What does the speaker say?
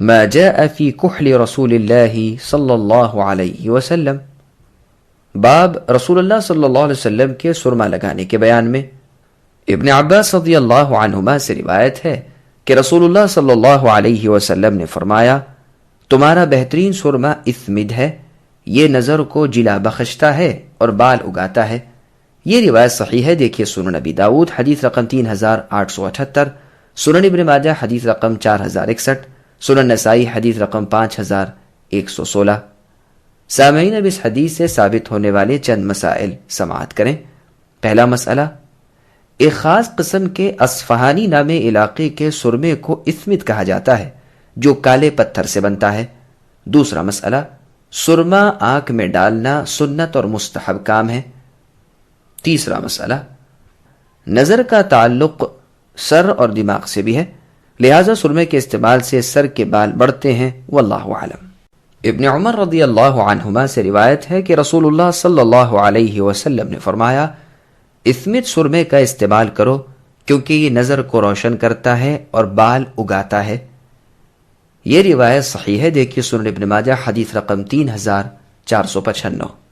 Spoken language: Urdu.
ما جاء في كحل رسول الله صلی اللہ علیہ وسلم، باب رسول اللہ صلی اللہ علیہ وسلم کے سرما لگانے کے بیان میں۔ ابن عباس رضی اللہ عنہما سے روایت ہے کہ رسول اللہ صلی اللہ علیہ وسلم نے فرمایا، تمہارا بہترین سرما اثمد ہے، یہ نظر کو جلا بخشتا ہے اور بال اگاتا ہے۔ یہ روایت صحیح ہے، دیکھیے سنن نبی داؤد حدیث رقم 3878، سنن ابن ماجہ حدیث رقم 4061، سنن نسائی حدیث رقم 5116۔ سامعین، اب اس حدیث سے ثابت ہونے والے چند مسائل سماعت کریں۔ پہلا مسئلہ، ایک خاص قسم کے اصفہانی نامے علاقے کے سرمے کو اثمد کہا جاتا ہے جو کالے پتھر سے بنتا ہے۔ دوسرا مسئلہ، سرما آنکھ میں ڈالنا سنت اور مستحب کام ہے۔ تیسرا مسئلہ، نظر کا تعلق سر اور دماغ سے بھی ہے، لہذا سرمے کے استعمال سے سر کے بال بڑھتے ہیں، واللہ اعلم۔ ابن عمر رضی اللہ عنہما سے روایت ہے کہ رسول اللہ صلی اللہ علیہ وسلم نے فرمایا، اثمد سرمے کا استعمال کرو کیونکہ یہ نظر کو روشن کرتا ہے اور بال اگاتا ہے۔ یہ روایت صحیح ہے، دیکھیے سنن ابن ماجہ حدیث رقم 3495۔